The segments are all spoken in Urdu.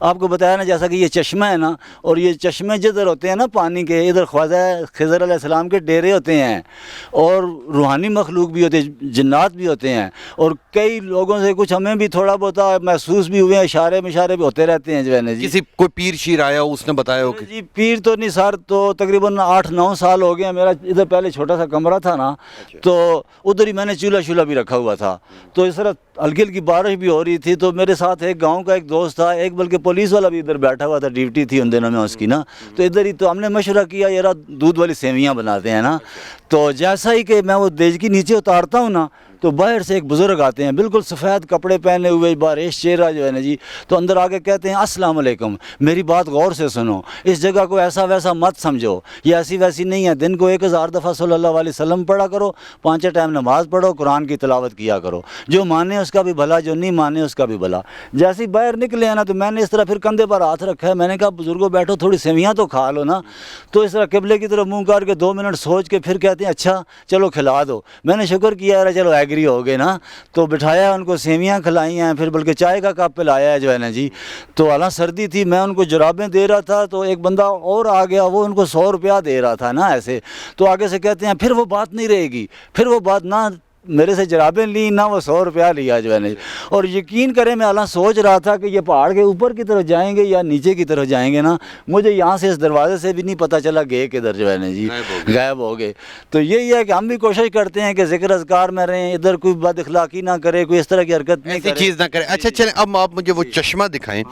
آپ کو بتایا نا، جیسا کہ یہ چشمہ ہے نا، اور یہ چشمے جدھر ہوتے ہیں نا پانی کے، ادھر خواجہ خضر علیہ السلام کے ڈیرے ہوتے ہیں، اور روحانی مخلوق بھی ہوتے ہیں، جنات بھی ہوتے ہیں، اور کئی لوگوں سے کچھ ہمیں بھی تھوڑا بہت محسوس بھی ہوئے ہیں، اشارے مشارے بھی ہوتے رہتے ہیں جو ہے نا جی. کسی کوئی پیر شیر آیا ہو اس نے بتایا ہو کہ جی پیر تو نہیں سر، تو تقریباً 8-9 سال ہو گئے ہیں. میرا ادھر پہلے چھوٹا سا کمرہ تھا نا، تو ادھر ہی میں نے چولہا بھی رکھا ہوا تھا. تو اس طرح ہلکی ہلکی بارش بھی ہو رہی تھی، تو میرے ساتھ ایک گاؤں کا ایک دوست تھا، ایک بلکہ پولیس والا بھی ادھر بیٹھا ہوا تھا، ڈیوٹی تھی ان دنوں میں اس کی نا. تو ادھر ہی تو ہم نے مشورہ کیا یار دودھ والی سیویاں بناتے ہیں نا. تو جیسا ہی کہ میں وہ دیجکی نیچے اتارتا ہوں نا، تو باہر سے ایک بزرگ آتے ہیں، بالکل سفید کپڑے پہنے ہوئے، باریش چہرہ جو ہے نا جی. تو اندر آ کے کہتے ہیں السلام علیکم، میری بات غور سے سنو، اس جگہ کو ایسا ویسا مت سمجھو، یہ ایسی ویسی نہیں ہے. دن کو 1000 دفعہ صلی اللہ علیہ وسلم پڑھا کرو، 5 ٹائم نماز پڑھو، قرآن کی تلاوت کیا کرو، جو مانے اس کا بھی بھلا، جو نہیں مانے اس کا بھی بھلا. جیسے ہی باہر نکلے ہیں نا، تو میں نے اس طرح پھر کندھے پر ہاتھ رکھا ہے، میں نے کہا بزرگوں بیٹھو، تھوڑی سیویاں تو کھا لو نا. تو اس طرح قبلے کی طرف منہ کر کے 2 منٹ سوچ کے پھر کہتے ہیں اچھا چلو کھلا دو. میں نے شکر کیا یار چلو ایگری ہو گئے نا. تو بٹھایا، ان کو سیویاں کھلائی ہیں، پھر بلکہ چائے کا کپ پلایا ہے جو ہے نا جی. تو حالانکہ سردی تھی، میں ان کو جرابیں دے رہا تھا، تو ایک بندہ اور آ گیا، وہ ان کو 100 روپیہ دے رہا تھا نا ایسے. تو آگے سے کہتے ہیں پھر وہ بات نہیں رہے گی، پھر وہ بات نہ میرے سے جرابیں لی نہ وہ 100 روپیہ لیا جو ہے نا. اور یقین کریں میں حالانکہ سوچ رہا تھا کہ یہ پہاڑ کے اوپر کی طرف جائیں گے یا نیچے کی طرف جائیں گے نا. مجھے یہاں سے اس دروازے سے بھی نہیں پتہ چلا گئے کدھر جو ہے نا جی، غائب ہو گئے. تو یہی ہے کہ ہم بھی کوشش کرتے ہیں کہ ذکر اذکار میں رہیں، ادھر کوئی بد اخلاقی نہ کرے، کوئی اس طرح کی حرکت نہیں ایسی کرے، چیز نہ کرے. اچھا چلیں اب آپ مجھے وہ چشمہ دکھائیں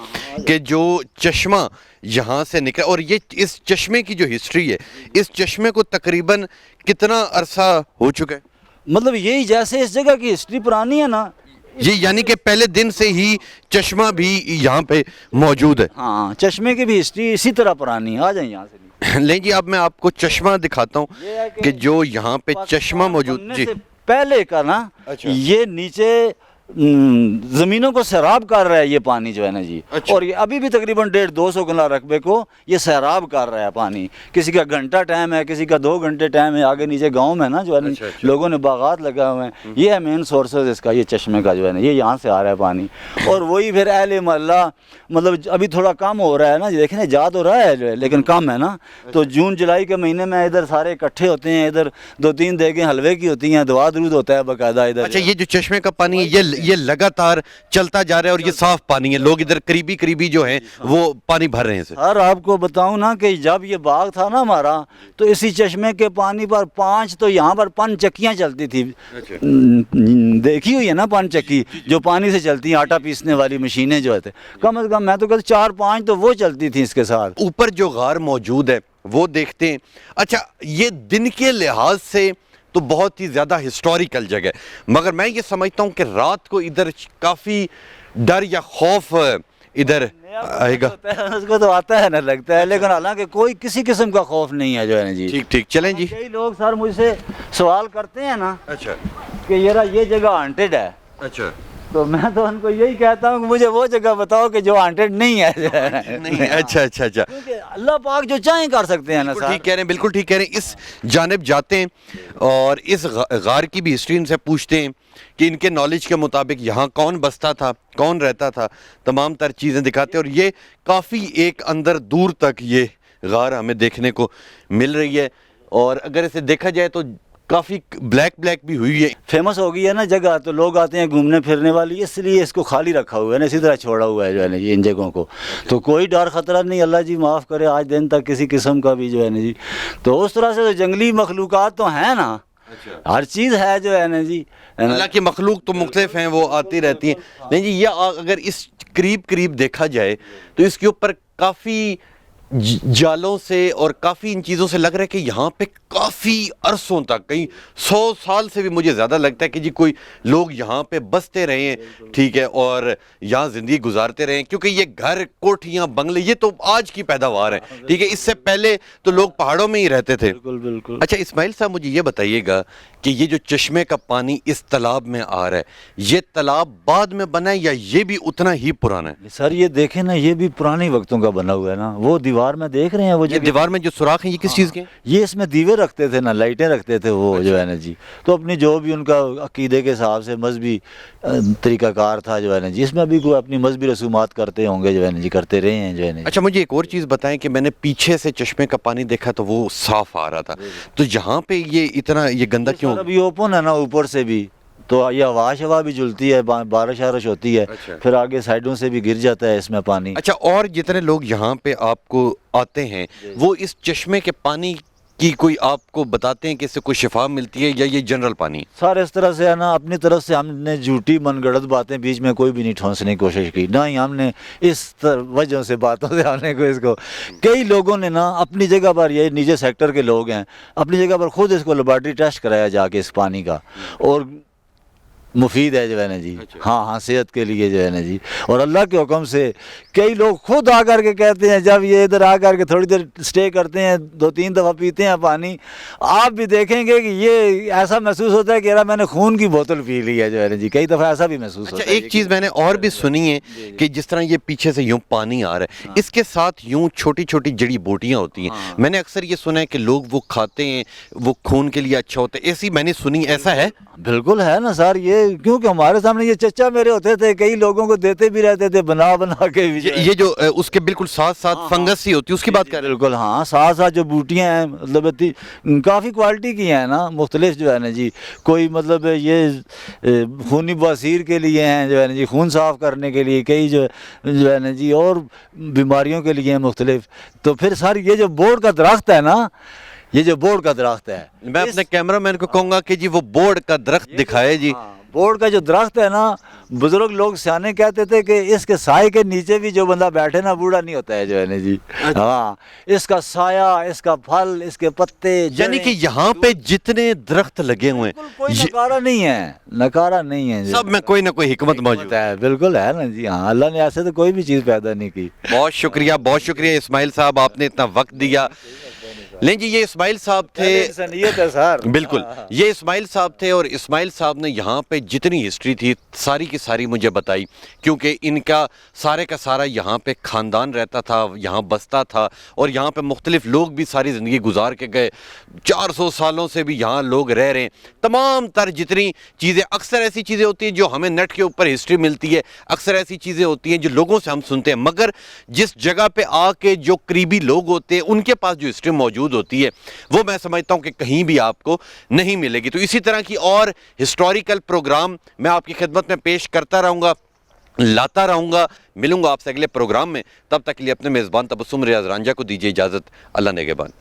کہ جو چشمہ یہاں سے نکلا، اور یہ اس چشمے کی جو ہسٹری ہے، اس چشمے کو تقریباً کتنا عرصہ ہو چکا ہے؟ مطلب یہی جیسے اس جگہ کی ہسٹری پرانی ہے نا، یہ یعنی کہ پہلے دن سے ہی چشمہ بھی یہاں پہ موجود ہے. ہاں چشمے کی بھی ہسٹری اسی طرح پرانی ہے. آ جائیں یہاں سے. لیں جی اب میں آپ کو چشمہ دکھاتا ہوں یہ ہے کہ جو یہاں پہ چشمہ موجود. بننے جی سے پہلے کا نا، اچھا. یہ نیچے زمینوں کو سیراب کر رہا ہے یہ پانی جو ہے نا جی. اچھا. اور یہ ابھی بھی تقریباً 150-200 کنہ رقبے کو یہ سیراب کر رہا ہے پانی. کسی کا گھنٹہ ٹائم ہے، کسی کا 2 گھنٹے ٹائم ہے. آگے نیچے گاؤں میں نا جو ہے نا اچھا. لوگوں نے باغات لگا ہوئے ہیں. یہ ہے مین سورسز اس کا، یہ چشمے کا جو ہے نا، یہ یہاں سے آ رہا ہے پانی. اور وہی پھر اہل محلہ، مطلب ابھی تھوڑا کم ہو رہا ہے نا، دیکھیں نا جا تو رہا ہے جو ہے لیکن کم ہے نا. تو جون جولائی کے مہینے میں ادھر سارے اکٹھے ہوتے ہیں، ادھر 2-3 دیگیں حلوے کی ہوتی ہیں، دعا درود ہوتا ہے باقاعدہ ادھر. اچھا یہ جو چشمے کا پانی ہے یہ لگاتار چلتا جا رہا ہے اور یہ صاف پانی ہے، لوگ ادھر قریبی جو ہیں وہ پانی بھر رہے ہیں سر. سر آپ کو بتاؤں نا کہ جب یہ باغ تھا نا ہمارا، تو اسی چشمے کے پانی پر 5 تو یہاں پر 5 چکیاں چلتی تھی. دیکھی ہوئی ہے نا 5 چکی جو پانی سے چلتی ہیں، آٹا پیسنے والی مشینیں جو ہے، کم از کم میں تو کہتا 4-5 تو وہ چلتی تھیں اس کے ساتھ. اوپر جو غار موجود ہے وہ دیکھتے ہیں. اچھا یہ دن کے لحاظ سے تو بہت ہی زیادہ ہسٹوریکل جگہ ہے، مگر میں یہ سمجھتا ہوں کہ رات کو ادھر کافی ڈر یا خوف ادھر آئے گا. اس کو تو آتا ہے نہ لگتا ہے، لیکن حالانکہ کوئی کسی قسم کا خوف نہیں ہے جو ہے نا جی. ٹھیک چلیں جی. کئی لوگ سر مجھ سے سوال کرتے ہیں نا اچھا کہ یہ جگہ ہانٹڈ ہے، اچھا. تو میں تو ان کو یہی کہتا ہوں کہ مجھے وہ جگہ بتاؤ کہ جو ہانٹڈ نہیں ہے. نہیں اچھا کیونکہ اللہ پاک جو چاہیں کر سکتے ہیں نا بالکل سر. ٹھیک کہہ رہے ہیں، بالکل ٹھیک کہہ رہے ہیں. اس جانب جاتے ہیں اور اس غار کی بھی ہسٹری ان سے پوچھتے ہیں کہ ان کے نالج کے مطابق یہاں کون بستا تھا، کون رہتا تھا، تمام تر چیزیں دکھاتے ہیں. اور یہ کافی ایک اندر دور تک یہ غار ہمیں دیکھنے کو مل رہی ہے، اور اگر اسے دیکھا جائے تو کافی بلیک بھی ہوئی ہے. فیمس ہو گئی ہے نا جگہ، تو لوگ آتے ہیں گھومنے پھرنے والی، اس لیے اس کو خالی رکھا ہوا ہے نا، اسی طرح چھوڑا ہوا ہے جو ہے نا یہ ان جگہوں کو. تو کوئی ڈر خطرہ نہیں، اللہ جی معاف کرے آج دن تک کسی قسم کا بھی جو ہے نا جی. تو اس طرح سے تو جنگلی مخلوقات تو ہیں نا، ہر چیز ہے جو ہے نا جی. اللہ کی مخلوق تو مختلف ہیں، وہ آتی رہتی ہیں. نہیں جی یہ اگر اس قریب دیکھا جائے تو اس کے اوپر کافی جالوں سے اور کافی ان چیزوں سے لگ رہا ہے کہ یہاں پہ کافی عرصوں تک، کئی 100 سال سے بھی مجھے زیادہ لگتا ہے کہ جی کوئی لوگ یہاں پہ بستے رہے ہیں، ٹھیک ہے، اور یہاں زندگی گزارتے رہے ہیں. کیونکہ یہ گھر، کوٹھیاں، بنگلے یہ تو آج کی پیداوار ہیں، ٹھیک ہے. اس سے پہلے تو لوگ پہاڑوں میں ہی رہتے تھے. بالکل. اچھا اسماعیل صاحب مجھے یہ بتائیے گا کہ یہ جو چشمے کا پانی اس تالاب میں آ رہا ہے، یہ تالاب بعد میں بنا ہے یا یہ بھی اتنا ہی پرانا ہے؟ سر یہ دیکھیں نا، یہ بھی پرانے وقتوں کا بنا ہوا ہے نا. وہ دیوار میں دیکھ رہے ہیں، وہ یہ دیوار میں جو سوراخ ہیں یہ کس چیز کے ہیں؟ یہ اس میں دیوے رکھتے تھے نہ لائٹیں رکھتے تھے وہ جو ہے نا جی. تو اپنی جو بھی ان کا عقیدے کے حساب سے مذہبی طریقہ کار تھا جو ہے نا جی, اس میں بھی کوئی اپنی مذہبی رسومات کرتے ہوں گے جو ہے نا جی, کرتے رہے ہیں جو ہے نا جی. اچھا مجھے ایک اور چیز بتائیں کہ میں نے پیچھے سے چشمے کا پانی دیکھا تو وہ صاف آ رہا تھا, تو یہاں پہ یہ اتنا یہ گندا کیوں؟ ابھی اوپن ہے نا اوپر سے بھی, تو یہ ہوا بھی جلتی ہے, بارش ہوتی ہے, پھر آگے سائڈوں سے بھی گر جاتا ہے اس میں پانی. اچھا, اور جتنے لوگ یہاں پہ آپ کو آتے ہیں وہ اس چشمے کے پانی کی کوئی آپ کو بتاتے ہیں کہ اس سے کوئی شفا ملتی ہے یا یہ جنرل پانی؟ سر اس طرح سے ہے نا, اپنی طرف سے ہم نے جھوٹی من گڑت باتیں بیچ میں کوئی بھی نہیں ٹھونسنے کی کوشش کی, نہ ہی ہم نے اس وجہ سے باتوں سے آنے کو اس کو. کئی لوگوں نے نا اپنی جگہ پر, یہ نجی سیکٹر کے لوگ ہیں, اپنی جگہ پر خود اس کو لیبارٹری ٹیسٹ کرایا جا کے اس پانی کا, اور مفید ہے جو ہے نا جی. ہاں صحت کے لیے جو ہے نا جی. اور اللہ کے حکم سے کئی لوگ خود آ کر کے کہتے ہیں, جب یہ ادھر آ کر کے تھوڑی دیر اسٹے کرتے ہیں, 2-3 دفعہ پیتے ہیں پانی, آپ بھی دیکھیں گے کہ یہ ایسا محسوس ہوتا ہے کہ یار میں نے خون کی بوتل پی لی ہے جو ہے نا جی. کئی دفعہ ایسا بھی محسوس ہوتا ہے. ایک چیز میں نے اور بھی سنی ہے کہ جس طرح یہ پیچھے سے یوں پانی آ رہا ہے, اس کے ساتھ یوں چھوٹی چھوٹی جڑی بوٹیاں ہوتی ہیں. میں نے اکثر یہ سنا ہے کہ لوگ وہ کھاتے ہیں, وہ خون کے لیے اچھا ہوتا ہے, ایسی میں نے سنی. ایسا ہے؟ بالکل ہے نا سر, یہ کیونکہ ہمارے سامنے یہ چچا میرے ہوتے تھے, کئی لوگوں کو دیتے بھی رہتے تھے بنا کے. یہ جو اس کے بالکل ساتھ ساتھ فنگس سی ہوتی ہے اس کی بات کر رہے ہیں؟ بالکل ہاں, ساتھ ساتھ جو بوٹیاں ہیں مطلب کافی کوالٹی کی ہیں نا, مختلف جو ہے نا جی. کوئی مطلب یہ خونی بواسیر کے لیے ہیں جو ہے نا جی, خون صاف کرنے کے لیے, کئی جو ہے نا جی اور بیماریوں کے لیے ہیں مختلف. تو پھر سر یہ جو بورڈ کا درخت ہے نا, یہ جو بورڈ کا درخت ہے, میں اپنے کیمرہ مین کو کہوں گا کہ جی وہ بورڈ کا درخت دکھائے جی. بورڈ کا جو درخت ہے نا, بزرگ لوگ سیانے کہتے تھے کہ اس کے سائے کے نیچے بھی جو بندہ بیٹھے نا بوڑھا نہیں ہوتا ہے جو ہے نا جی. ہاں, اس کا سایہ, اس کا پھل, اس کے پتے, یعنی کہ یہاں پہ جتنے درخت لگے ہوئے ہیں کوئی نکارا نہیں ہے, نکارا نہیں ہے, سب میں کوئی نہ کوئی حکمت موجود ہے. بالکل ہے نا جی. ہاں, اللہ نے ایسے تو کوئی بھی چیز پیدا نہیں کی. بہت شکریہ, بہت شکریہ اسماعیل صاحب, آپ نے اتنا وقت دیا. لیں جی, یہ اسماعیل صاحب تھے. انسانیت ہے سر. بالکل, یہ اسماعیل صاحب تھے, اور اسماعیل صاحب نے یہاں پہ جتنی ہسٹری تھی ساری کی ساری مجھے بتائی, کیونکہ ان کا سارا یہاں پہ خاندان رہتا تھا, یہاں بستا تھا, اور یہاں پہ مختلف لوگ بھی ساری زندگی گزار کے گئے. 400 سالوں سے بھی یہاں لوگ رہ رہے ہیں. تمام تر جتنی چیزیں, اکثر ایسی چیزیں ہوتی ہیں جو ہمیں نیٹ کے اوپر ہسٹری ملتی ہے, اکثر ایسی چیزیں ہوتی ہیں جو لوگوں سے ہم سنتے ہیں, مگر جس جگہ پہ آ کے جو قریبی لوگ ہوتے ہیں ان کے پاس جو ہسٹری موجود ہوتی ہے وہ میں سمجھتا ہوں کہ کہیں بھی آپ کو نہیں ملے گی. تو اسی طرح کی اور ہسٹوریکل پروگرام میں آپ کی خدمت میں پیش کرتا رہوں گا, لاتا رہوں گا. ملوں گا آپ سے اگلے پروگرام میں, تب تک کے لیے اپنے میزبان تبسم ریاض رانجھا کو دیجیے اجازت. اللہ نگہبان.